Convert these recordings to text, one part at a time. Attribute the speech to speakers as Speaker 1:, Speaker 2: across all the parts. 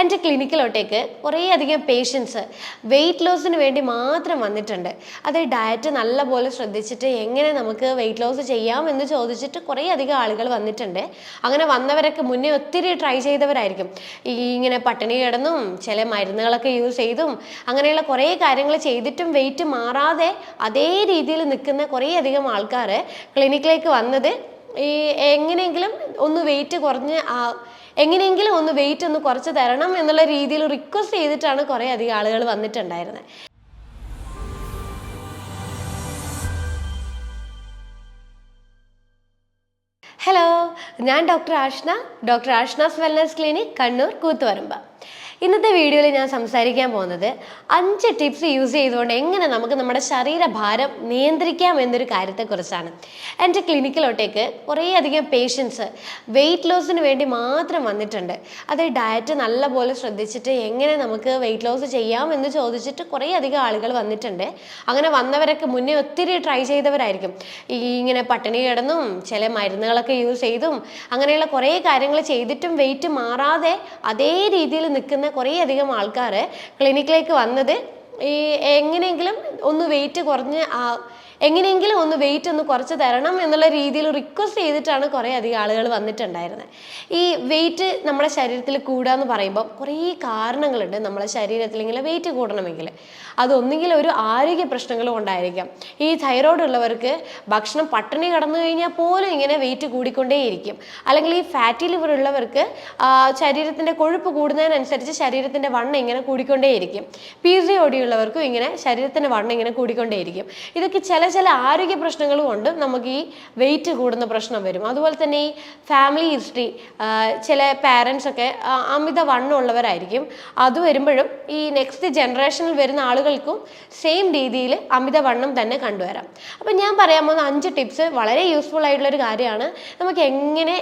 Speaker 1: എൻ്റെ ക്ലിനിക്കിലോട്ടേക്ക് കുറേയധികം patients wait ലോസിന് വേണ്ടി മാത്രം വന്നിട്ടുണ്ട്. അത് ഡയറ്റ് നല്ലപോലെ ശ്രദ്ധിച്ചിട്ട് എങ്ങനെ നമുക്ക് വെയിറ്റ് ലോസ് ചെയ്യാം എന്ന് ചോദിച്ചിട്ട് കുറേയധികം ആളുകൾ വന്നിട്ടുണ്ട്. അങ്ങനെ വന്നവരൊക്കെ മുന്നേ ഒത്തിരി ട്രൈ ചെയ്തവരായിരിക്കും. ഇങ്ങനെ പട്ടിണി കിടന്നും ചില മരുന്നുകളൊക്കെ യൂസ് ചെയ്തും അങ്ങനെയുള്ള കുറേ കാര്യങ്ങൾ ചെയ്തിട്ടും വെയിറ്റ് മാറാതെ അതേ രീതിയിൽ നിൽക്കുന്ന കുറേയധികം ആൾക്കാർ ക്ലിനിക്കിലേക്ക് വന്നത് എങ്ങനെയെങ്കിലും ഒന്ന് വെയിറ്റ് കുറച്ച് തരണം എന്നുള്ള രീതിയിൽ റിക്വസ്റ്റ് ചെയ്തിട്ടാണ് കുറേ അധികം ആളുകൾ വന്നിട്ടുണ്ടായിരുന്നത്. ഹലോ, ഞാൻ doctor Ashna's wellness clinic, Kannur, Koothuparamba. ഇന്നത്തെ വീഡിയോയിൽ ഞാൻ സംസാരിക്കാൻ പോകുന്നത് 5 ടിപ്സ് യൂസ് ചെയ്തുകൊണ്ട് എങ്ങനെ നമുക്ക് നമ്മുടെ ശരീരഭാരം നിയന്ത്രിക്കാം എന്നൊരു കാര്യത്തെക്കുറിച്ചാണ്. എൻ്റെ ക്ലിനിക്കിലോട്ടേക്ക് കുറേയധികം പേഷ്യൻസ് വെയിറ്റ് ലോസിന് വേണ്ടി മാത്രം വന്നിട്ടുണ്ട്. അത് ഡയറ്റ് നല്ലപോലെ ശ്രദ്ധിച്ചിട്ട് എങ്ങനെ നമുക്ക് വെയിറ്റ് ലോസ് ചെയ്യാം എന്ന് ചോദിച്ചിട്ട് കുറേയധികം ആളുകൾ വന്നിട്ടുണ്ട്. അങ്ങനെ വന്നവരൊക്കെ മുന്നേ ഒത്തിരി ട്രൈ ചെയ്തവരായിരിക്കും. ഇങ്ങനെ പട്ടിണി കിടന്നും ചില മരുന്നുകളൊക്കെ യൂസ് ചെയ്തും അങ്ങനെയുള്ള കുറേ കാര്യങ്ങൾ ചെയ്തിട്ടും വെയിറ്റ് മാറാതെ അതേ രീതിയിൽ നിൽക്കുന്ന കുറേയധികം ആൾക്കാർ ക്ലിനിക്കിലേക്ക് വന്നത് എങ്ങനെയെങ്കിലും ഒന്ന് വെയിറ്റ് കുറച്ച് തരണം എന്നുള്ള രീതിയിൽ റിക്വസ്റ്റ് ചെയ്തിട്ടാണ് കുറേ അധികം ആളുകൾ വന്നിട്ടുണ്ടായിരുന്നത്. ഈ വെയിറ്റ് നമ്മുടെ ശരീരത്തിൽ കൂടുക പറയുമ്പോൾ കുറേ കാരണങ്ങളുണ്ട്. നമ്മളെ ശരീരത്തിൽ ഇങ്ങനെ വെയിറ്റ് കൂടണമെങ്കിൽ അതൊന്നുകിൽ ഒരു ആരോഗ്യ പ്രശ്നങ്ങളും ഉണ്ടായിരിക്കാം. ഈ തൈറോയ്ഡ് ഉള്ളവർക്ക് ഭക്ഷണം പട്ടിണി കടന്നു കഴിഞ്ഞാൽ പോലും ഇങ്ങനെ വെയിറ്റ് കൂടിക്കൊണ്ടേയിരിക്കും. അല്ലെങ്കിൽ ഈ ഫാറ്റി ലിവർ ഉള്ളവർക്ക് ശരീരത്തിൻ്റെ കൊഴുപ്പ് കൂടുന്നതിനനുസരിച്ച് ശരീരത്തിൻ്റെ വണ്ണം ഇങ്ങനെ കൂടിക്കൊണ്ടേയിരിക്കും. PCOD ഉള്ളവർക്കും ഇങ്ങനെ ശരീരത്തിൻ്റെ വണ്ണം ഇങ്ങനെ കൂടിക്കൊണ്ടേയിരിക്കും. ഇതൊക്കെ ചില ആരോഗ്യ പ്രശ്നങ്ങൾ കൊണ്ട് നമുക്ക് ഈ വെയിറ്റ് കൂടുന്ന പ്രശ്നം വരും. അതുപോലെ തന്നെ ഈ ഫാമിലി ഹിസ്റ്ററി, ചില പാരൻസ് ഒക്കെ അമിത വണ്ണം ഉള്ളവരായിരിക്കും. അത് വരുമ്പോഴും ഈ നെക്സ്റ്റ് ജനറേഷനിൽ വരുന്ന ആളുകൾക്കും സെയിം രീതിയിൽ അമിത വണ്ണം തന്നെ കണ്ടുവരാം. അപ്പം ഞാൻ പറയാൻ പോകുന്ന 5 ടിപ്സ് വളരെ യൂസ്ഫുൾ ആയിട്ടുള്ളൊരു കാര്യമാണ്. നമുക്ക് എങ്ങനെ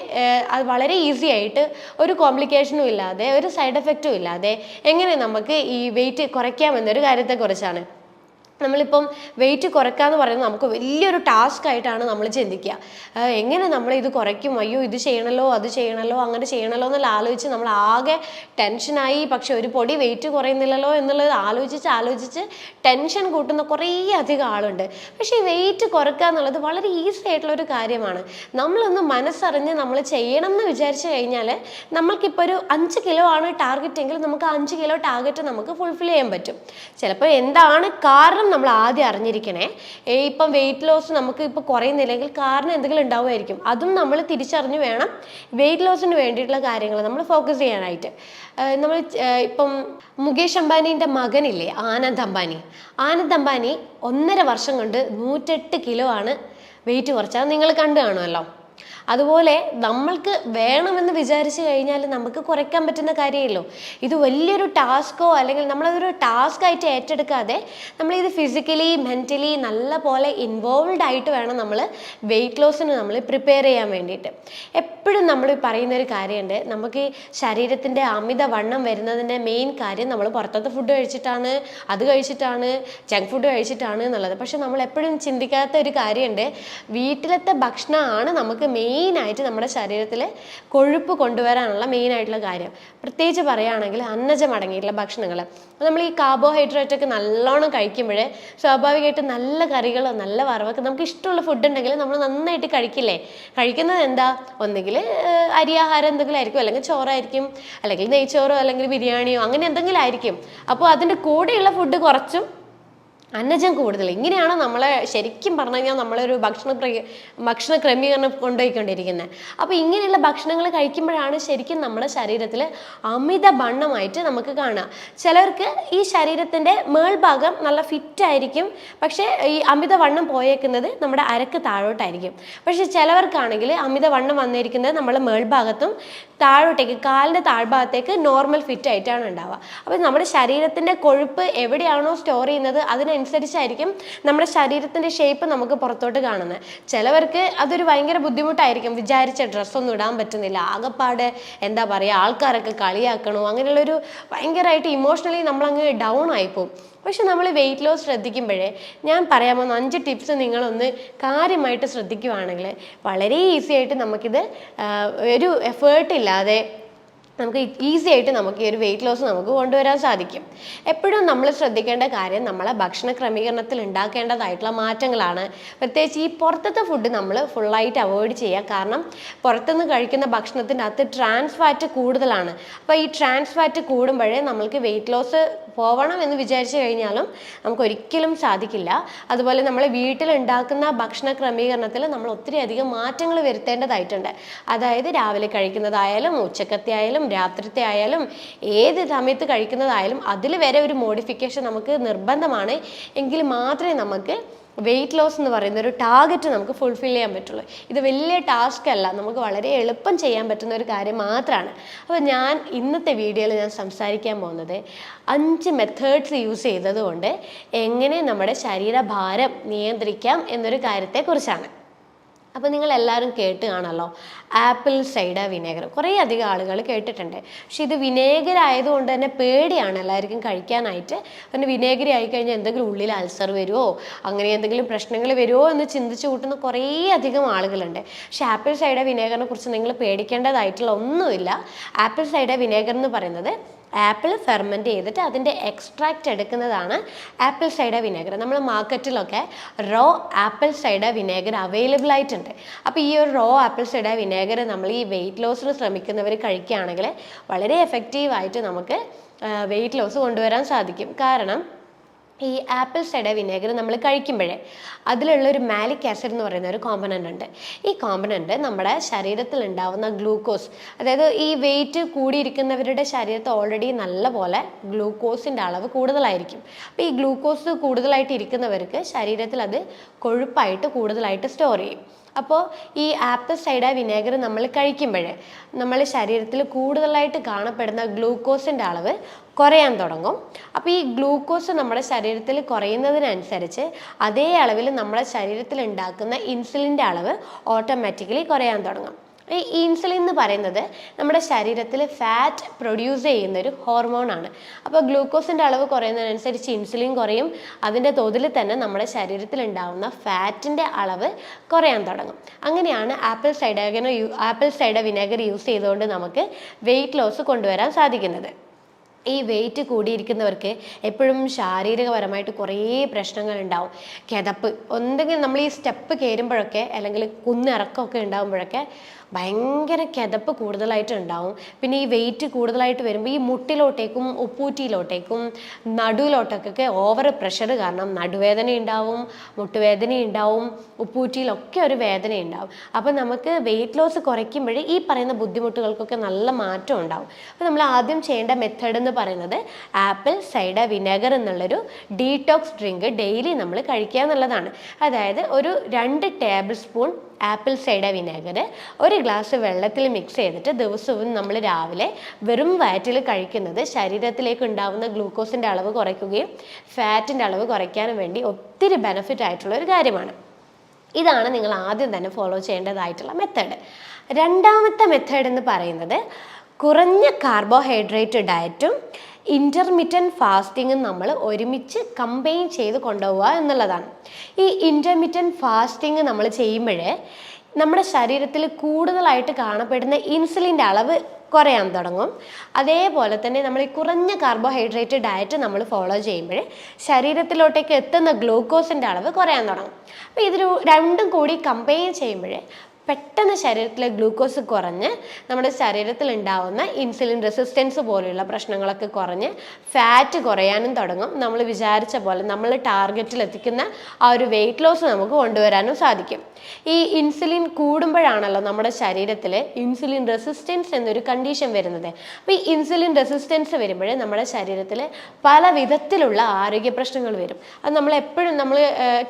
Speaker 1: അത് വളരെ ഈസി ആയിട്ട് ഒരു കോംപ്ലിക്കേഷനും ഇല്ലാതെ ഒരു സൈഡ് എഫക്റ്റും ഇല്ലാതെ എങ്ങനെ നമുക്ക് ഈ വെയിറ്റ് കുറയ്ക്കാമെന്നൊരു കാര്യത്തെക്കുറിച്ചാണ്. നമ്മളിപ്പം വെയിറ്റ് കുറയ്ക്കാന്ന് പറയുന്നത് നമുക്ക് വലിയൊരു ടാസ്ക് ആയിട്ടാണ് നമ്മൾ ചിന്തിക്കുക. എങ്ങനെ നമ്മൾ ഇത് കുറയ്ക്കും, അയ്യോ ഇത് ചെയ്യണമല്ലോ അത് ചെയ്യണമല്ലോ അങ്ങനെ ചെയ്യണമല്ലോ എന്നുള്ള ആലോചിച്ച് നമ്മൾ ആകെ ടെൻഷനായി. പക്ഷെ ഒരു പൊടി വെയിറ്റ് കുറയുന്നില്ലല്ലോ എന്നുള്ളത് ആലോചിച്ച് ടെൻഷൻ കൂട്ടുന്ന കുറേ അധികം ആളുണ്ട്. പക്ഷേ ഈ വെയിറ്റ് കുറയ്ക്കുക എന്നുള്ളത് വളരെ ഈസി ആയിട്ടുള്ളൊരു കാര്യമാണ്. നമ്മളൊന്ന് മനസ്സറിഞ്ഞ് നമ്മൾ ചെയ്യണം എന്ന് വിചാരിച്ചു കഴിഞ്ഞാൽ നമ്മൾക്കിപ്പോൾ ഒരു 5 കിലോ ആണ് ടാർഗറ്റ് എങ്കിൽ നമുക്ക് 5 കിലോ ടാർഗറ്റ് നമുക്ക് ഫുൾഫിൽ ചെയ്യാൻ പറ്റും. ചിലപ്പോൾ എന്താണ് കാരണം നമ്മൾ ആദ്യം അറിഞ്ഞിരിക്കണേ. ഇപ്പം വെയിറ്റ് ലോസ് നമുക്ക് ഇപ്പോൾ കുറയുന്നില്ലെങ്കിൽ കാരണം എന്തെങ്കിലും ഉണ്ടാവുമായിരിക്കും. അതും നമ്മൾ തിരിച്ചറിഞ്ഞ് വേണം വെയിറ്റ് ലോസിന് വേണ്ടിയിട്ടുള്ള കാര്യങ്ങൾ നമ്മൾ ഫോക്കസ് ചെയ്യാനായിട്ട്. നമ്മൾ ഇപ്പം മുകേഷ് അംബാനീൻ്റെ മകനില്ലേ ആനന്ദ് അംബാനി 1.5 വർഷം കൊണ്ട് 108 കിലോ ആണ് വെയിറ്റ് കുറച്ചത്. നിങ്ങൾ കണ്ടു കാണുമല്ലോ. അതുപോലെ നമ്മൾക്ക് വേണമെന്ന് വിചാരിച്ചു കഴിഞ്ഞാൽ നമുക്ക് കുറയ്ക്കാൻ പറ്റുന്ന കാര്യമല്ലോ. ഇത് വലിയൊരു ടാസ്കോ അല്ലെങ്കിൽ നമ്മളതൊരു ടാസ്ക് ആയിട്ട് ഏറ്റെടുക്കാതെ നമ്മളിത് ഫിസിക്കലി മെൻ്റലി നല്ല പോലെ ഇൻവോൾവ് ആയിട്ട് വേണം നമ്മൾ വെയിറ്റ് ലോസിന് നമ്മൾ പ്രിപ്പയർ ചെയ്യാൻ വേണ്ടിയിട്ട്. എപ്പോഴും നമ്മൾ പറയുന്നൊരു കാര്യമുണ്ട്, നമുക്ക് ശരീരത്തിൻ്റെ അമിത വണ്ണം വരുന്നതിൻ്റെ മെയിൻ കാര്യം നമ്മൾ പുറത്തത്തെ ഫുഡ് കഴിച്ചിട്ടാണ്, അത് കഴിച്ചിട്ടാണ്, ജങ്ക് ഫുഡ് കഴിച്ചിട്ടാണ് എന്നുള്ളത്. പക്ഷെ നമ്മൾ എപ്പോഴും ചിന്തിക്കാത്ത ഒരു കാര്യമുണ്ട്, വീട്ടിലത്തെ ഭക്ഷണമാണ് നമുക്ക് മെയിനായിട്ട് നമ്മുടെ ശരീരത്തിൽ കൊഴുപ്പ് കൊണ്ടുവരാനുള്ള മെയിനായിട്ടുള്ള കാര്യം. പ്രത്യേകിച്ച് പറയുകയാണെങ്കിൽ അന്നജം അടങ്ങിയിട്ടുള്ള ഭക്ഷണങ്ങൾ. നമ്മൾ ഈ കാർബോഹൈഡ്രേറ്റ് ഒക്കെ നല്ലോണം കഴിക്കുമ്പോൾ സ്വാഭാവികമായിട്ട് നല്ല കറികളോ നല്ല വറവൊക്കെ നമുക്ക് ഇഷ്ടമുള്ള ഫുഡ് ഉണ്ടെങ്കിൽ നമ്മൾ നന്നായിട്ട് കഴിക്കില്ലേ. കഴിക്കുന്നത് എന്താ, ഒന്നുകിൽ അരിയാഹാരം എന്തെങ്കിലും ആയിരിക്കും, അല്ലെങ്കിൽ ചോറായിരിക്കും, അല്ലെങ്കിൽ നെയ്ച്ചോറോ അല്ലെങ്കിൽ ബിരിയാണിയോ അങ്ങനെ എന്തെങ്കിലും ആയിരിക്കും. അപ്പോൾ അതിൻ്റെ കൂടെയുള്ള ഫുഡ് കുറച്ചും അന്നജം കൂടുതൽ. ഇങ്ങനെയാണ് നമ്മളെ ശരിക്കും പറഞ്ഞു കഴിഞ്ഞാൽ നമ്മളൊരു ഭക്ഷണ ക്രമീകരണം കൊണ്ടുപോയിക്കൊണ്ടിരിക്കുന്നത്. അപ്പോൾ ഇങ്ങനെയുള്ള ഭക്ഷണങ്ങൾ കഴിക്കുമ്പോഴാണ് ശരിക്കും നമ്മുടെ ശരീരത്തിൽ അമിത വണ്ണമായിട്ട് നമുക്ക് കാണുക. ചിലർക്ക് ഈ ശരീരത്തിൻ്റെ മേൾഭാഗം നല്ല ഫിറ്റായിരിക്കും, പക്ഷേ ഈ അമിത വണ്ണം പോയേക്കുന്നത് നമ്മുടെ അരക്ക് താഴോട്ടായിരിക്കും. പക്ഷെ ചിലവർക്കാണെങ്കിൽ അമിത വണ്ണം വന്നിരിക്കുന്നത് നമ്മുടെ മേൾഭാഗത്തും താഴോട്ടേക്ക് കാലിൻ്റെ താഴ്ഭാഗത്തേക്ക് നോർമൽ ഫിറ്റ് ആയിട്ടാണ് ഉണ്ടാവുക. അപ്പോൾ നമ്മുടെ ശരീരത്തിൻ്റെ കൊഴുപ്പ് എവിടെയാണോ സ്റ്റോർ ചെയ്യുന്നത് അതിനനുസരിച്ചായിരിക്കും നമ്മുടെ ശരീരത്തിൻ്റെ ഷേപ്പ് നമുക്ക് പുറത്തോട്ട് കാണുന്നത്. ചിലവർക്ക് അതൊരു ഭയങ്കര ബുദ്ധിമുട്ടായിരിക്കും, വിചാരിച്ച ഡ്രസ്സൊന്നും ഇടാൻ പറ്റുന്നില്ല, ആകെപ്പാടെ എന്താ പറയുക ആൾക്കാരൊക്കെ കളിയാക്കണോ, അങ്ങനെയുള്ളൊരു ഭയങ്കരമായിട്ട് ഇമോഷണലി നമ്മളങ്ങ് ഡൗൺ ആയിപ്പോവും. പക്ഷെ നമ്മൾ വെയിറ്റ് ലോസ് ശ്രദ്ധിക്കുമ്പോഴേ ഞാൻ പറയാൻ പോകുന്ന 5 ടിപ്സ് നിങ്ങളൊന്ന് കാര്യമായിട്ട് ശ്രദ്ധിക്കുകയാണെങ്കിൽ വളരെ ഈസി ആയിട്ട് നമുക്കിത് ഒരു എഫേർട്ട് ഇല്ലാതെ നമുക്ക് ഈസി ആയിട്ട് നമുക്ക് ഈ ഒരു വെയിറ്റ് ലോസ് നമുക്ക് കൊണ്ടുവരാൻ സാധിക്കും. എപ്പോഴും നമ്മൾ ശ്രദ്ധിക്കേണ്ട കാര്യം നമ്മളെ ഭക്ഷണ ക്രമീകരണത്തിൽ ഉണ്ടാക്കേണ്ടതായിട്ടുള്ള മാറ്റങ്ങളാണ്. പ്രത്യേകിച്ച് ഈ പുറത്തത്തെ ഫുഡ് നമ്മൾ ഫുള്ളായിട്ട് അവോയ്ഡ് ചെയ്യുക. കാരണം പുറത്തുനിന്ന് കഴിക്കുന്ന ഭക്ഷണത്തിൻ്റെ അകത്ത് ട്രാൻസ് ഫാറ്റ് കൂടുതലാണ്. അപ്പോൾ ഈ ട്രാൻസ് ഫാറ്റ് കൂടുമ്പോഴേ നമ്മൾക്ക് വെയിറ്റ് ലോസ് പോവണം എന്ന് വിചാരിച്ചു കഴിഞ്ഞാലും നമുക്ക് ഒരിക്കലും സാധിക്കില്ല. അതുപോലെ നമ്മൾ വീട്ടിലുണ്ടാക്കുന്ന ഭക്ഷണ ക്രമീകരണത്തിൽ നമ്മൾ ഒത്തിരി അധികം മാറ്റങ്ങൾ വരുത്തേണ്ടതായിട്ടുണ്ട്. അതായത് രാവിലെ കഴിക്കുന്നതായാലും ഉച്ചക്കത്തെ ആയാലും രാത്രിത്തെ ആയാലും ഏത് സമയത്ത് കഴിക്കുന്നതായാലും അതിൽ വരെ ഒരു മോഡിഫിക്കേഷൻ നമുക്ക് നിർബന്ധമാണ്. എങ്കിൽ മാത്രമേ നമുക്ക് വെയിറ്റ് ലോസ് എന്ന് പറയുന്ന ഒരു ടാർഗറ്റ് നമുക്ക് ഫുൾഫിൽ ചെയ്യാൻ പറ്റുള്ളൂ. ഇത് വലിയ ടാസ്ക് അല്ല, നമുക്ക് വളരെ എളുപ്പം ചെയ്യാൻ പറ്റുന്ന ഒരു കാര്യം മാത്രമാണ്. അപ്പോൾ ഞാൻ ഇന്നത്തെ വീഡിയോയിൽ ഞാൻ സംസാരിക്കാൻ പോകുന്നത് 5 മെത്തേഡ്സ് യൂസ് ചെയ്തതുകൊണ്ട് എങ്ങനെ നമ്മുടെ ശരീരഭാരം നിയന്ത്രിക്കാം എന്നൊരു കാര്യത്തെക്കുറിച്ചാണ്. അപ്പോൾ നിങ്ങൾ എല്ലാവരും കേട്ട് കാണല്ലോ ആപ്പിൾ സൈഡർ വിനേഗർ. കുറേ അധികം ആളുകൾ കേട്ടിട്ടുണ്ട്. പക്ഷെ ഇത് വിനേഗർ ആയതുകൊണ്ട് തന്നെ പേടിയാണ് എല്ലാവർക്കും കഴിക്കാനായിട്ട്. പിന്നെ വിനേഗർ ആയിക്കഴിഞ്ഞാൽ എന്തെങ്കിലും ഉള്ളിൽ അൾസർ വരുമോ, അങ്ങനെ എന്തെങ്കിലും പ്രശ്നങ്ങൾ വരുമോ എന്ന് ചിന്തിച്ച് കൂട്ടുന്ന കുറേ അധികം ആളുകളുണ്ട്. പക്ഷെ ആപ്പിൾ സൈഡർ വിനേഗറിനെ കുറിച്ച് നിങ്ങൾ പേടിക്കേണ്ടതായിട്ടുള്ള ഒന്നുമില്ല. ആപ്പിൾ സൈഡർ വിനേഗർ എന്ന് പറയുന്നത് ആപ്പിൾ ഫെർമെൻറ്റ് ചെയ്തിട്ട് അതിൻ്റെ എക്സ്ട്രാക്റ്റ് എടുക്കുന്നതാണ് ആപ്പിൾ സൈഡർ വിനേഗർ. നമ്മൾ മാർക്കറ്റിലൊക്കെ raw apple cider vinegar available ആയിട്ടുണ്ട്. അപ്പോൾ ഈ ഒരു റോ ആപ്പിൾ സൈഡർ വിനേഗർ നമ്മൾ ഈ വെയിറ്റ് ലോസിന് ശ്രമിക്കുന്നവർ കഴിക്കുകയാണെങ്കിൽ വളരെ എഫക്റ്റീവായിട്ട് നമുക്ക് വെയിറ്റ് ലോസ് കൊണ്ടുവരാൻ സാധിക്കും. കാരണം ഈ ആപ്പിൾ സൈഡർ വിനേഗർ നമ്മൾ കഴിക്കുമ്പോഴേ അതിലുള്ളൊരു മാലിക് ആസിഡ് എന്ന് പറയുന്ന ഒരു കോമ്പനൻ്റ് ഉണ്ട്. ഈ കോമ്പനൻ്റ് നമ്മുടെ ശരീരത്തിൽ ഉണ്ടാവുന്ന ഗ്ലൂക്കോസ്, അതായത് ഈ വെയിറ്റ് കൂടിയിരിക്കുന്നവരുടെ ശരീരത്തിൽ ഓൾറെഡി നല്ല പോലെ ഗ്ലൂക്കോസിൻ്റെ അളവ് കൂടുതലായിരിക്കും. അപ്പോൾ ഈ ഗ്ലൂക്കോസ് കൂടുതലായിട്ട് ഇരിക്കുന്നവർക്ക് ശരീരത്തിൽ അത് കൊഴുപ്പായിട്ട് കൂടുതലായിട്ട് സ്റ്റോർ ചെയ്യും. അപ്പോൾ ഈ ആപ്പിൾ സൈഡർ വിനേഗർ നമ്മൾ കഴിക്കുമ്പോഴേ നമ്മൾ ശരീരത്തിൽ കൂടുതലായിട്ട് കാണപ്പെടുന്ന ഗ്ലൂക്കോസിൻ്റെ അളവ് കുറയാൻ തുടങ്ങും. അപ്പോൾ ഈ ഗ്ലൂക്കോസ് നമ്മുടെ ശരീരത്തിൽ കുറയുന്നതിനനുസരിച്ച് അതേ അളവിൽ നമ്മുടെ ശരീരത്തിൽ ഉണ്ടാക്കുന്ന ഇൻസുലിൻ്റെ അളവ് ഓട്ടോമാറ്റിക്കലി കുറയാൻ തുടങ്ങും. ഈ ഇൻസുലിൻ എന്ന് പറയുന്നത് നമ്മുടെ ശരീരത്തിൽ ഫാറ്റ് പ്രൊഡ്യൂസ് ചെയ്യുന്നൊരു ഹോർമോണാണ്. അപ്പോൾ ഗ്ലൂക്കോസിൻ്റെ അളവ് കുറയുന്നതിനനുസരിച്ച് ഇൻസുലിൻ കുറയും. അതിൻ്റെ തോതിൽ തന്നെ നമ്മുടെ ശരീരത്തിൽ ഉണ്ടാകുന്ന ഫാറ്റിൻ്റെ അളവ് കുറയാൻ തുടങ്ങും. അങ്ങനെയാണ് ആപ്പിൾ സൈഡർ വിനേഗർ യൂസ് ചെയ്തുകൊണ്ട് നമുക്ക് വെയിറ്റ് ലോസ് കൊണ്ടുവരാൻ സാധിക്കുന്നത്. ഈ വെയിറ്റ് കൂടിയിരിക്കുന്നവർക്ക് എപ്പോഴും ശാരീരികപരമായിട്ട് കുറേ പ്രശ്നങ്ങൾ ഉണ്ടാവും. കിതപ്പ്, എന്തെങ്കിലും നമ്മൾ ഈ സ്റ്റെപ്പ് കയറുമ്പോഴൊക്കെ അല്ലെങ്കിൽ കുന്നിറക്കമൊക്കെ ഉണ്ടാകുമ്പോഴൊക്കെ ഭയങ്കര കിതപ്പ് കൂടുതലായിട്ട് ഉണ്ടാവും. പിന്നെ ഈ വെയിറ്റ് കൂടുതലായിട്ട് വരുമ്പോൾ ഈ മുട്ടിലോട്ടേക്കും ഉപ്പൂറ്റിയിലോട്ടേക്കും നടുവിലോട്ടൊക്കെ ഓവർ പ്രഷർ കാരണം നടുവേദന ഉണ്ടാവും, മുട്ടുവേദന ഉണ്ടാവും, ഉപ്പൂറ്റിയിലൊക്കെ ഒരു വേദന ഉണ്ടാവും. അപ്പോൾ നമുക്ക് വെയിറ്റ് ലോസ് കുറയ്ക്കുമ്പോഴേ ഈ പറയുന്ന ബുദ്ധിമുട്ടുകൾക്കൊക്കെ നല്ല മാറ്റം ഉണ്ടാവും. അപ്പോൾ നമ്മൾ ആദ്യം ചെയ്യേണ്ട മെത്തേഡ് എന്ന് പറയുന്നത് ആപ്പിൾ സൈഡർ വിനേഗർ എന്നുള്ളൊരു ഡീടോക്സ് ഡ്രിങ്ക് ഡെയിലി നമ്മൾ കഴിക്കുക എന്നുള്ളതാണ്. അതായത് ഒരു 2 table spoon apple cider vinegar 1 glass വെള്ളത്തിൽ മിക്സ് ചെയ്തിട്ട് ദിവസവും നമ്മൾ രാവിലെ വെറും വയറ്റിൽ കഴിക്കുന്നത് ശരീരത്തിലേക്ക് ഉണ്ടാകുന്ന ഗ്ലൂക്കോസിൻ്റെ അളവ് കുറയ്ക്കുകയും ഫാറ്റിൻ്റെ അളവ് കുറയ്ക്കാനും വേണ്ടി ഒത്തിരി ബെനിഫിറ്റ് ആയിട്ടുള്ള ഒരു കാര്യമാണ്. ഇതാണ് നിങ്ങൾ ആദ്യം തന്നെ ഫോളോ ചെയ്യേണ്ടതായിട്ടുള്ള മെത്തേഡ്. രണ്ടാമത്തെ മെത്തേഡ് എന്ന് പറയുന്നത് കുറഞ്ഞ കാർബോഹൈഡ്രേറ്റ് ഡയറ്റും ഇൻ്റർമിറ്റൻറ്റ് ഫാസ്റ്റിങ്ങും നമ്മൾ ഒരുമിച്ച് കമ്പൈൻ ചെയ്ത് കൊണ്ടുപോവുക എന്നുള്ളതാണ്. ഈ ഇൻ്റർമിറ്റൻറ്റ് ഫാസ്റ്റിങ് നമ്മൾ ചെയ്യുമ്പോഴേ നമ്മുടെ ശരീരത്തിൽ കൂടുതലായിട്ട് കാണപ്പെടുന്ന ഇൻസുലിൻ്റെ അളവ് കുറയാൻ തുടങ്ങും. അതേപോലെ തന്നെ നമ്മൾ ഈ കുറഞ്ഞ കാർബോഹൈഡ്രേറ്റ് ഡയറ്റ് നമ്മൾ ഫോളോ ചെയ്യുമ്പോൾ ശരീരത്തിലോട്ടേക്ക് എത്തുന്ന ഗ്ലൂക്കോസിൻ്റെ അളവ് കുറയാൻ തുടങ്ങും. അപ്പോൾ ഇത് രണ്ടും കൂടി കമ്പൈൻ ചെയ്യുമ്പോഴേ പെട്ടെന്ന് ശരീരത്തിലെ ഗ്ലൂക്കോസ് കുറഞ്ഞ് നമ്മുടെ ശരീരത്തിൽ ഉണ്ടാവുന്ന ഇൻസുലിൻ റെസിസ്റ്റൻസ് പോലെയുള്ള പ്രശ്നങ്ങളൊക്കെ കുറഞ്ഞ് ഫാറ്റ് കുറയാനും തുടങ്ങും. നമ്മൾ വിചാരിച്ച പോലെ നമ്മൾ ടാർഗറ്റിൽ എത്തിക്കുന്ന ആ ഒരു വെയിറ്റ് ലോസ് നമുക്ക് കൊണ്ടുവരാനും സാധിക്കും. ഈ ഇൻസുലിൻ കൂടുമ്പോഴാണല്ലോ നമ്മുടെ ശരീരത്തിൽ ഇൻസുലിൻ റെസിസ്റ്റൻസ് എന്നൊരു കണ്ടീഷൻ വരുന്നത്. അപ്പോൾ ഈ ഇൻസുലിൻ റെസിസ്റ്റൻസ് വരുമ്പോൾ നമ്മുടെ ശരീരത്തിൽ പല വിധത്തിലുള്ള ആരോഗ്യ പ്രശ്നങ്ങൾ വരും. അത് നമ്മളെപ്പോഴും നമ്മൾ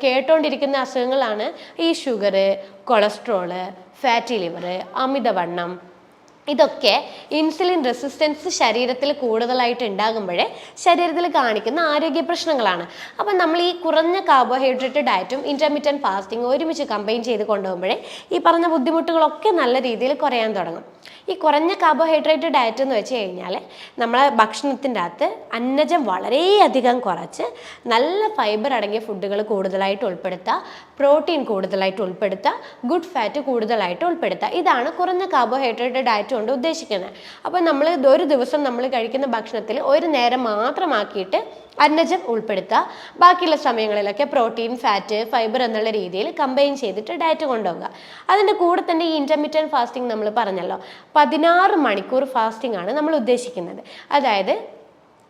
Speaker 1: കേട്ടുകൊണ്ടിരിക്കുന്ന അസുഖങ്ങളാണ് ഈ ഷുഗർ, കൊളസ്ട്രോള്, ഫാറ്റി ലിവർ, അമിതവണ്ണം. ഇതൊക്കെ ഇൻസുലിൻ റെസിസ്റ്റൻസ് ശരീരത്തിൽ കൂടുതലായിട്ട് ഉണ്ടാകുമ്പോഴേ ശരീരത്തിൽ കാണിക്കുന്ന ആരോഗ്യ പ്രശ്നങ്ങളാണ്. അപ്പം നമ്മൾ ഈ കുറഞ്ഞ കാർബോഹൈഡ്രേറ്റ് ഡയറ്റും ഇൻ്റർമിറ്റൻറ്റ് ഫാസ്റ്റിംഗ് ഒരുമിച്ച് കമ്പൈൻ ചെയ്ത് കൊണ്ടുപോകുമ്പോഴേ ഈ പറഞ്ഞ ബുദ്ധിമുട്ടുകളൊക്കെ നല്ല രീതിയിൽ കുറയാൻ തുടങ്ങും. ഈ കുറഞ്ഞ കാർബോഹൈഡ്രേറ്റ് ഡയറ്റ് എന്ന് വെച്ച് കഴിഞ്ഞാൽ നമ്മളെ ഭക്ഷണത്തിൻ്റെ അകത്ത് അന്നജം വളരെയധികം കുറച്ച് നല്ല ഫൈബർ അടങ്ങിയ ഫുഡുകൾ കൂടുതലായിട്ട് ഉൾപ്പെടുത്തുക, പ്രോട്ടീൻ കൂടുതലായിട്ട് ഉൾപ്പെടുത്തുക, ഗുഡ് ഫാറ്റ് കൂടുതലായിട്ട് ഉൾപ്പെടുത്തുക. ഇതാണ് കുറഞ്ഞ കാർബോഹൈഡ്രേറ്റ് ഡയറ്റ് കൊണ്ട് ഉദ്ദേശിക്കുന്നത്. അപ്പോൾ നമ്മൾ ഒരു ദിവസം നമ്മൾ കഴിക്കുന്ന ഭക്ഷണത്തിൽ ഒരു നേരം മാത്രമാക്കിയിട്ട് അന്നജം ഉൾപ്പെടുത്തുക, ബാക്കിയുള്ള സമയങ്ങളിലൊക്കെ പ്രോട്ടീൻ, ഫാറ്റ്, ഫൈബർ എന്നുള്ള രീതിയിൽ കമ്പൈൻ ചെയ്തിട്ട് ഡയറ്റ് കൊണ്ടുപോകുക. അതിൻ്റെ കൂടെ തന്നെ ഈ ഇൻ്റർമീഡിയറ്റ് ഫാസ്റ്റിംഗ് നമ്മൾ പറഞ്ഞല്ലോ, 16 മണിക്കൂർ ഫാസ്റ്റിംഗ് ആണ് നമ്മൾ ഉദ്ദേശിക്കുന്നത്. അതായത്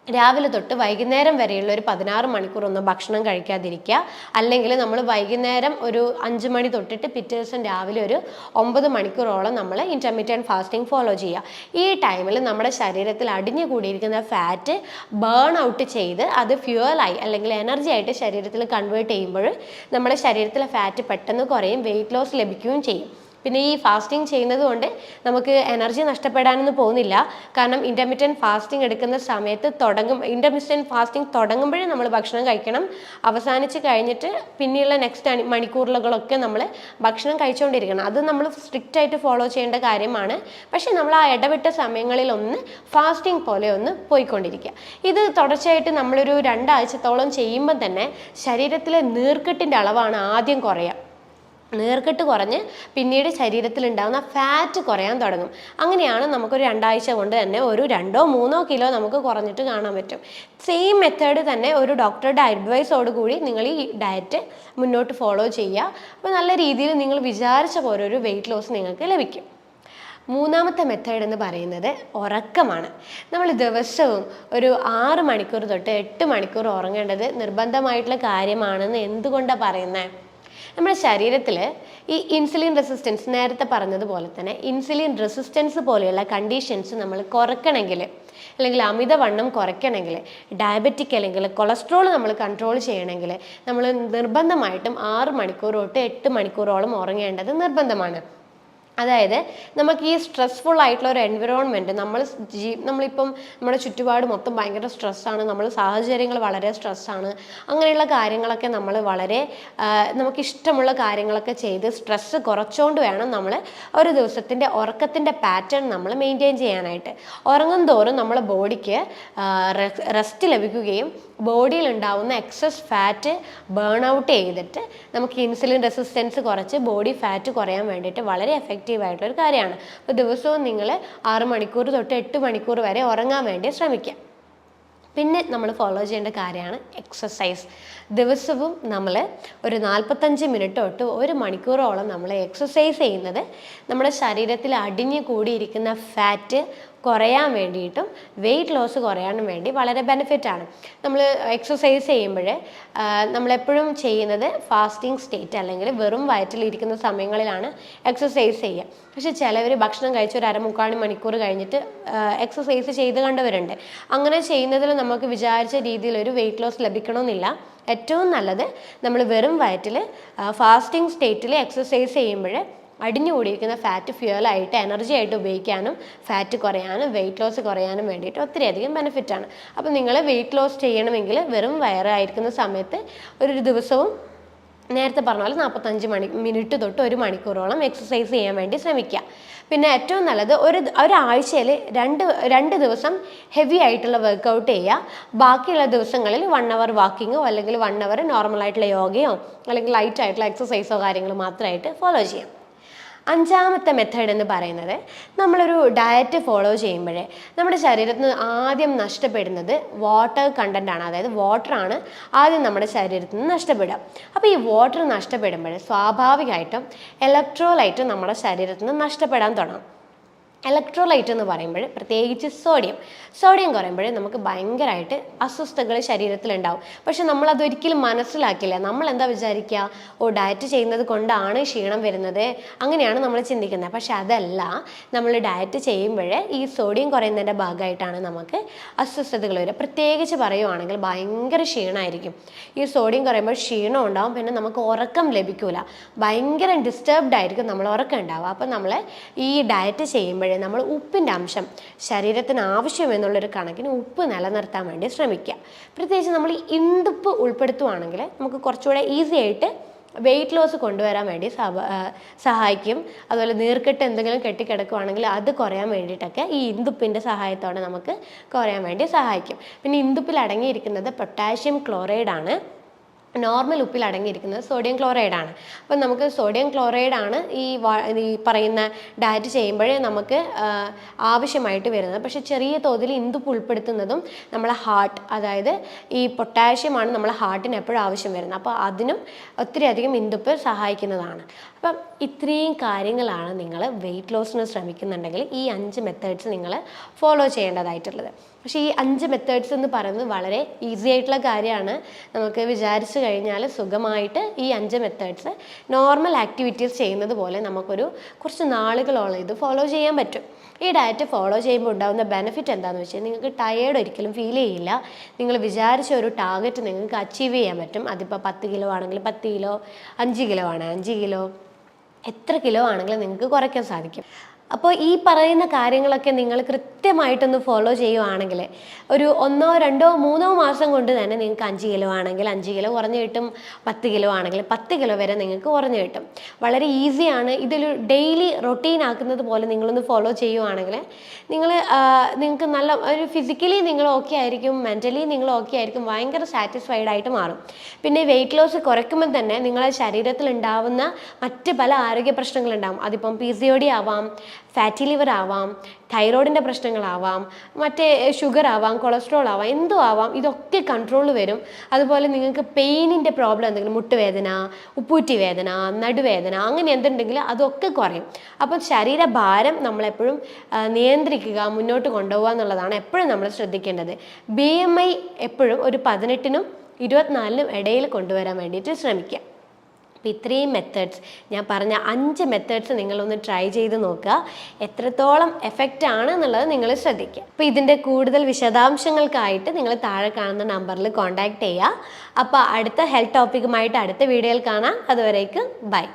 Speaker 1: രാവിലെ തൊട്ട് വൈകുന്നേരം വരെയുള്ള ഒരു 16 മണിക്കൂർ ഒന്നും ഭക്ഷണം കഴിക്കാതിരിക്കുക, അല്ലെങ്കിൽ നമ്മൾ വൈകുന്നേരം ഒരു 5 മണി തൊട്ടിട്ട് പിറ്റേ ദിവസം രാവിലെ ഒരു 9 മണിക്കൂറോളം നമ്മൾ ഇൻ്റർമീഡിയറ്റ് ഫാസ്റ്റിംഗ് ഫോളോ ചെയ്യുക. ഈ ടൈമിൽ നമ്മുടെ ശരീരത്തിൽ അടിഞ്ഞു കൂടിയിരിക്കുന്ന ഫാറ്റ് ബേൺ ഔട്ട് ചെയ്ത് അത് ഫ്യൂവലായി അല്ലെങ്കിൽ എനർജി ആയിട്ട് ശരീരത്തിൽ കൺവേർട്ട് ചെയ്യുമ്പോൾ നമ്മുടെ ശരീരത്തിലെ ഫാറ്റ് പെട്ടെന്ന് കുറയും, വെയിറ്റ് ലോസ് ലഭിക്കുകയും ചെയ്യും. പിന്നെ ഈ ഫാസ്റ്റിംഗ് ചെയ്യുന്നത് കൊണ്ട് നമുക്ക് എനർജി നഷ്ടപ്പെടാനൊന്നും പോകുന്നില്ല. കാരണം ഇൻ്റർമീഡിയറ്റ് ഫാസ്റ്റിംഗ് എടുക്കുന്ന സമയത്ത് ഇൻ്റർമീഡിയറ്റ് ഫാസ്റ്റിംഗ് തുടങ്ങുമ്പോഴേ നമ്മൾ ഭക്ഷണം കഴിക്കണം. അവസാനിച്ച് കഴിഞ്ഞിട്ട് പിന്നെയുള്ള നെക്സ്റ്റ് മണിക്കൂറുകളൊക്കെ നമ്മൾ ഭക്ഷണം കഴിച്ചുകൊണ്ടിരിക്കണം. അത് നമ്മൾ സ്ട്രിക്റ്റ് ആയിട്ട് ഫോളോ ചെയ്യേണ്ട കാര്യമാണ്. പക്ഷേ നമ്മൾ ആ ഇടവിട്ട സമയങ്ങളിലൊന്ന് ഫാസ്റ്റിംഗ് പോലെ ഒന്ന് പോയിക്കൊണ്ടിരിക്കുക. ഇത് തുടർച്ചയായിട്ട് നമ്മളൊരു 2 ആഴ്ചത്തോളം ചെയ്യുമ്പോൾ തന്നെ ശരീരത്തിലെ നീർക്കെട്ടിൻ്റെ അളവാണ് ആദ്യം കുറയുക. നീർക്കെട്ട് കുറഞ്ഞ് പിന്നീട് ശരീരത്തിലുണ്ടാകുന്ന ഫാറ്റ് കുറയാൻ തുടങ്ങും. അങ്ങനെയാണ് നമുക്കൊരു 2 ആഴ്ച കൊണ്ട് തന്നെ ഒരു 2-3 കിലോ നമുക്ക് കുറഞ്ഞിട്ട് കാണാൻ പറ്റും. സെയിം മെത്തേഡ് തന്നെ ഒരു ഡോക്ടറുടെ അഡ്വൈസോട് കൂടി നിങ്ങൾ ഈ ഡയറ്റ് മുന്നോട്ട് ഫോളോ ചെയ്യുക. അപ്പോൾ നല്ല രീതിയിൽ നിങ്ങൾ വിചാരിച്ച പോലെ ഒരു വെയിറ്റ് ലോസ് നിങ്ങൾക്ക് ലഭിക്കും. മൂന്നാമത്തെ മെത്തേഡ് എന്ന് പറയുന്നത് ഉറക്കമാണ്. നമ്മൾ ദിവസവും ഒരു 6 മണിക്കൂർ തൊട്ട് 8 മണിക്കൂർ ഉറങ്ങേണ്ടത് നിർബന്ധമായിട്ടുള്ള കാര്യമാണെന്ന് എന്തുകൊണ്ടാണ് പറയുന്നത്? നമ്മുടെ ശരീരത്തിൽ ഈ ഇൻസുലിൻ റെസിസ്റ്റൻസ്, നേരത്തെ പറഞ്ഞതുപോലെ തന്നെ ഇൻസുലിൻ റെസിസ്റ്റൻസ് പോലെയുള്ള കണ്ടീഷൻസ് നമ്മൾ കുറയ്ക്കണമെങ്കിൽ, അല്ലെങ്കിൽ അമിതവണ്ണം കുറയ്ക്കണമെങ്കിൽ, ഡയബറ്റിക് അല്ലെങ്കിൽ കൊളസ്ട്രോൾ നമ്മൾ കൺട്രോൾ ചെയ്യണമെങ്കിൽ നമ്മൾ നിർബന്ധമായിട്ടും 6 മണിക്കൂർ തൊട്ട് 8 മണിക്കൂറോളം ഉറങ്ങേണ്ടത് നിർബന്ധമാണ്. അതായത് നമുക്ക് ഈ സ്ട്രെസ്ഫുൾ ആയിട്ടുള്ള ഒരു എൻവിറോൺമെൻറ്റ്, നമ്മളിപ്പം നമ്മുടെ ചുറ്റുപാട് മൊത്തം ഭയങ്കര സ്ട്രെസ്സാണ്, നമ്മൾ സാഹചര്യങ്ങൾ വളരെ സ്ട്രെസ്സാണ്, അങ്ങനെയുള്ള കാര്യങ്ങളൊക്കെ നമ്മൾ വളരെ നമുക്കിഷ്ടമുള്ള കാര്യങ്ങളൊക്കെ ചെയ്ത് സ്ട്രെസ്സ് കുറച്ചുകൊണ്ട് വേണം നമ്മൾ ഒരു ദിവസത്തിൻ്റെ ഉറക്കത്തിൻ്റെ പാറ്റേൺ നമ്മൾ മെയിൻറ്റെയിൻ ചെയ്യാനായിട്ട്. ഉറങ്ങും തോറും നമ്മുടെ ബോഡിക്ക് റെസ്റ്റ് ലഭിക്കുകയും ബോഡിയിൽ ഉണ്ടാവുന്ന എക്സസ് ഫാറ്റ് ബേൺ ഔട്ട് ചെയ്തിട്ട് നമുക്ക് ഇൻസുലിൻ റെസിസ്റ്റൻസ് കുറച്ച് ബോഡി ഫാറ്റ് കുറയാൻ വേണ്ടിയിട്ട് വളരെ എഫക്റ്റീവ് ആയിട്ടുള്ളൊരു കാര്യമാണ്. അപ്പോൾ ദിവസവും നിങ്ങൾ 6 മണിക്കൂർ തൊട്ട് 8 മണിക്കൂർ വരെ ഉറങ്ങാൻ വേണ്ടി ശ്രമിക്കുക. പിന്നെ നമ്മൾ ഫോളോ ചെയ്യേണ്ട കാര്യമാണ് എക്സസൈസ്. ദിവസവും നമ്മൾ ഒരു 45 മിനിറ്റ് തൊട്ട് 1 മണിക്കൂറോളം നമ്മൾ എക്സസൈസ് ചെയ്യുന്നത് നമ്മുടെ ശരീരത്തിൽ അടിഞ്ഞു കൂടിയിരിക്കുന്ന ഫാറ്റ് കുറയാൻ വേണ്ടിയിട്ടും വെയിറ്റ് ലോസ് കുറയാനും വേണ്ടി വളരെ ബെനിഫിറ്റാണ്. നമ്മൾ എക്സസൈസ് ചെയ്യുമ്പോൾ നമ്മളെപ്പോഴും ചെയ്യുന്നത് ഫാസ്റ്റിംഗ് സ്റ്റേറ്റ് അല്ലെങ്കിൽ വെറും വയറ്റിലിരിക്കുന്ന സമയങ്ങളിലാണ് എക്സസൈസ് ചെയ്യുക. പക്ഷെ ചിലവർ ഭക്ഷണം കഴിച്ച് ഒരു 3/4 മണിക്കൂർ കഴിഞ്ഞിട്ട് എക്സസൈസ് ചെയ്ത് കണ്ടവരുണ്ട്. അങ്ങനെ ചെയ്യുന്നതിൽ നമുക്ക് വിചാരിച്ച രീതിയിൽ ഒരു വെയിറ്റ് ലോസ് ലഭിക്കണമെന്നില്ല. ഏറ്റവും നല്ലത് നമ്മൾ വെറും വയറ്റിൽ ഫാസ്റ്റിംഗ് സ്റ്റേറ്റിൽ എക്സസൈസ് ചെയ്യുമ്പോൾ അടിഞ്ഞു കൂടിയിരിക്കുന്ന ഫാറ്റ് ഫ്യൂവലായിട്ട് എനർജി ആയിട്ട് ഉപയോഗിക്കാനും ഫാറ്റ് കുറയാനും വെയിറ്റ് ലോസ് കുറയാനും വേണ്ടിയിട്ട് ഒത്തിരിയധികം ബെനിഫിറ്റാണ്. അപ്പോൾ നിങ്ങൾ വെയിറ്റ് ലോസ് ചെയ്യണമെങ്കിൽ വെറും വയറായിരിക്കുന്ന സമയത്ത് ഒരു ദിവസവും നേരത്തെ പറഞ്ഞ പോലെ 45 മിനിറ്റ് തൊട്ട് 1 മണിക്കൂറോളം എക്സസൈസ് ചെയ്യാൻ വേണ്ടി ശ്രമിക്കുക. പിന്നെ ഏറ്റവും നല്ലത് ഒരാഴ്ചയിൽ 2 ദിവസം ഹെവി ആയിട്ടുള്ള വർക്കൗട്ട് ചെയ്യുക. ബാക്കിയുള്ള ദിവസങ്ങളിൽ 1 അവർ വാക്കിങ്ങോ അല്ലെങ്കിൽ 1 അവർ നോർമലായിട്ടുള്ള യോഗയോ അല്ലെങ്കിൽ ലൈറ്റ് ആയിട്ടുള്ള എക്സസൈസോ കാര്യങ്ങൾ മാത്രമായിട്ട് ഫോളോ ചെയ്യാം. 5ാമത്തെ മെത്തേഡ് എന്ന് പറയുന്നത്, നമ്മളൊരു ഡയറ്റ് ഫോളോ ചെയ്യുമ്പോഴേ നമ്മുടെ ശരീരത്തിൽ നിന്ന് ആദ്യം നഷ്ടപ്പെടുന്നത് വാട്ടർ കണ്ടൻ്റാണ്. അതായത് വാട്ടറാണ് ആദ്യം നമ്മുടെ ശരീരത്തിൽ നിന്ന് നഷ്ടപ്പെടുക. അപ്പോൾ ഈ വാട്ടർ നഷ്ടപ്പെടുമ്പോൾ സ്വാഭാവികമായിട്ടും ഇലക്ട്രോലൈറ്റ് നമ്മുടെ ശരീരത്തിൽ നിന്ന് നഷ്ടപ്പെടാൻ തുടങ്ങും. ഇലക്ട്രോലൈറ്റ് എന്ന് പറയുമ്പോൾ പ്രത്യേകിച്ച് സോഡിയം കുറയുമ്പോൾ നമുക്ക് ഭയങ്കരമായിട്ട് അസ്വസ്ഥതകൾ ശരീരത്തിലുണ്ടാവും. പക്ഷെ നമ്മളതൊരിക്കലും മനസ്സിലാക്കില്ല. നമ്മൾ എന്താ വിചാരിക്കുക, ഡയറ്റ് ചെയ്യുന്നത് കൊണ്ടാണ് ക്ഷീണം വരുന്നത്, അങ്ങനെയാണ് നമ്മൾ ചിന്തിക്കുന്നത്. പക്ഷെ അതല്ല, നമ്മൾ ഡയറ്റ് ചെയ്യുമ്പോൾ ഈ സോഡിയം കുറയുന്നതിൻ്റെ ഭാഗമായിട്ടാണ് നമുക്ക് അസ്വസ്ഥതകൾ വരിക. പ്രത്യേകിച്ച് പറയുവാണെങ്കിൽ ഭയങ്കര ക്ഷീണമായിരിക്കും. ഈ സോഡിയം കുറയുമ്പോൾ ക്ഷീണം ഉണ്ടാവും, പിന്നെ നമുക്ക് ഉറക്കം ലഭിക്കില്ല, ഭയങ്കര ഡിസ്റ്റർബ്ഡ് ആയിരിക്കും നമ്മൾ ഉറക്കം ഉണ്ടാവുക. അപ്പം നമ്മൾ ഈ ഡയറ്റ് ചെയ്യുമ്പോൾ നമ്മൾ ഉപ്പിൻ്റെ അംശം ശരീരത്തിന് ആവശ്യമെന്നുള്ളൊരു കണക്കിന് ഉപ്പ് നിലനിർത്താൻ വേണ്ടി ശ്രമിക്കുക. പ്രത്യേകിച്ച് നമ്മൾ ഈ ഇന്ദുപ്പ് ഉൾപ്പെടുത്തുവാണെങ്കിൽ നമുക്ക് കുറച്ചുകൂടെ ഈസി ആയിട്ട് വെയിറ്റ് ലോസ് കൊണ്ടുവരാൻ വേണ്ടി സഹായിക്കും. അതുപോലെ നീർക്കെട്ട് എന്തെങ്കിലും കെട്ടിക്കിടക്കുവാണെങ്കിൽ അത് കുറയാൻ വേണ്ടിയിട്ടൊക്കെ ഈ ഇന്ദുപ്പിൻ്റെ സഹായത്തോടെ നമുക്ക് കുറയാൻ വേണ്ടി സഹായിക്കും. പിന്നെ ഇന്ദുപ്പിൽ അടങ്ങിയിരിക്കുന്നത് പൊട്ടാഷ്യം ക്ലോറൈഡ് ആണ്. നോർമൽ ഉപ്പിൽ അടങ്ങിയിരിക്കുന്നത് സോഡിയം ക്ലോറൈഡാണ്. അപ്പം നമുക്ക് സോഡിയം ക്ലോറൈഡാണ് ഈ പറയുന്ന ഡയറ്റ് ചെയ്യുമ്പോഴേ നമുക്ക് ആവശ്യമായിട്ട് വരുന്നത്. പക്ഷേ ചെറിയ തോതിൽ ഇന്ദുപ്പ് ഉൾപ്പെടുത്തുന്നതും നമ്മളെ ഹാർട്ട്, അതായത് ഈ പൊട്ടാഷ്യമാണ് നമ്മളെ ഹാർട്ടിന് എപ്പോഴും ആവശ്യം വരുന്നത്. അപ്പോൾ അതിനും ഒത്തിരി അധികം ഇന്ദുപ്പ് സഹായിക്കുന്നതാണ്. അപ്പം ഇത്രയും കാര്യങ്ങളാണ് നിങ്ങൾ വെയിറ്റ് ലോസിന് ശ്രമിക്കുന്നുണ്ടെങ്കിൽ ഈ 5 മെത്തേഡ്സ് നിങ്ങൾ ഫോളോ ചെയ്യേണ്ടതായിട്ടുള്ളത്. പക്ഷേ ഈ 5 മെത്തേഡ്സ് എന്ന് പറയുന്നത് വളരെ ഈസി ആയിട്ടുള്ള കാര്യമാണ്. നമുക്ക് വിചാരിച്ചു കഴിഞ്ഞാൽ സുഖമായിട്ട് ഈ 5 മെത്തേഡ്സ് നോർമൽ ആക്ടിവിറ്റീസ് ചെയ്യുന്നത് പോലെ നമുക്കൊരു കുറച്ച് നാളുകളോളം ഇത് ഫോളോ ചെയ്യാൻ പറ്റും. ഈ ഡയറ്റ് ഫോളോ ചെയ്യുമ്പോൾ ഉണ്ടാകുന്ന ബെനിഫിറ്റ് എന്താണെന്ന് വെച്ചാൽ നിങ്ങൾക്ക് ടയേർഡ് ഒരിക്കലും ഫീൽ ചെയ്യില്ല. നിങ്ങൾ വിചാരിച്ച ഒരു ടാർഗറ്റ് നിങ്ങൾക്ക് അച്ചീവ് ചെയ്യാൻ പറ്റും. അതിപ്പോൾ 10 കിലോ ആണെങ്കിൽ 10 കിലോ, 5 കിലോ ആണ് 5 കിലോ, എത്ര കിലോ ആണെങ്കിലും നിങ്ങൾക്ക് കുറയ്ക്കാൻ സാധിക്കും. അപ്പോൾ ഈ പറയുന്ന കാര്യങ്ങളൊക്കെ നിങ്ങൾ കൃത്യമായിട്ടൊന്ന് ഫോളോ ചെയ്യുവാണെങ്കിൽ ഒരു 1, 2, 3 മാസം കൊണ്ട് തന്നെ നിങ്ങൾക്ക് 5 കിലോ ആണെങ്കിൽ 5 കിലോ കുറഞ്ഞു കിട്ടും, 10 കിലോ ആണെങ്കിൽ 10 കിലോ വരെ നിങ്ങൾക്ക് കുറഞ്ഞു കിട്ടും. വളരെ ഈസിയാണ്. ഇതൊരു ഡെയിലി റൊട്ടീൻ ആക്കുന്നത് പോലെ നിങ്ങളൊന്ന് ഫോളോ ചെയ്യുവാണെങ്കിൽ നിങ്ങൾക്ക് നല്ല ഒരു ഫിസിക്കലി നിങ്ങൾ ഓക്കെ ആയിരിക്കും, മെൻ്റലി നിങ്ങൾ ഓക്കെ ആയിരിക്കും, ഭയങ്കര സാറ്റിസ്ഫൈഡ് ആയിട്ട് മാറും. പിന്നെ വെയിറ്റ് ലോസ് കുറയ്ക്കുമ്പോൾ തന്നെ നിങ്ങളെ ശരീരത്തിൽ ഉണ്ടാവുന്ന മറ്റ് പല ആരോഗ്യ പ്രശ്നങ്ങളുണ്ടാകും. അതിപ്പം PCOD ആവാം, ഫാറ്റി ലിവർ ആവാം, തൈറോയിഡിൻ്റെ പ്രശ്നങ്ങളാവാം, മറ്റേ ഷുഗർ ആവാം, കൊളസ്ട്രോൾ ആവാം, എന്തും ആവാം, ഇതൊക്കെ കൺട്രോൾ വരും. അതുപോലെ നിങ്ങൾക്ക് പെയിനിൻ്റെ പ്രോബ്ലം എന്തെങ്കിലും, മുട്ടുവേദന, ഉപ്പൂറ്റി വേദന, നടുവേദന, അങ്ങനെ എന്തുണ്ടെങ്കിലും അതൊക്കെ കുറയും. അപ്പോൾ ശരീരഭാരം നമ്മളെപ്പോഴും നിയന്ത്രിക്കുക, മുന്നോട്ട് കൊണ്ടുപോകുക എന്നുള്ളതാണ് എപ്പോഴും നമ്മൾ ശ്രദ്ധിക്കേണ്ടത്. BMI എപ്പോഴും ഒരു 18നും 24നും ഇടയിൽ കൊണ്ടുവരാൻ വേണ്ടിയിട്ട് ശ്രമിക്കുക. അപ്പോൾ ഇത്രയും മെത്തേഡ്സ്, ഞാൻ പറഞ്ഞ 5 മെത്തേഡ്സ് നിങ്ങളൊന്ന് ട്രൈ ചെയ്ത് നോക്കുക. എത്രത്തോളം എഫക്റ്റ് ആണ് എന്നുള്ളത് നിങ്ങൾ ശ്രദ്ധിക്കുക. അപ്പോൾ ഇതിൻ്റെ കൂടുതൽ വിശദാംശങ്ങൾക്കായിട്ട് നിങ്ങൾ താഴെ കാണുന്ന നമ്പറിൽ കോൺടാക്റ്റ് ചെയ്യുക. അപ്പോൾ അടുത്ത ഹെൽത്ത് ടോപ്പിക്കുമായിട്ട് അടുത്ത വീഡിയോയിൽ കാണാം. അതുവരേക്ക് ബൈ.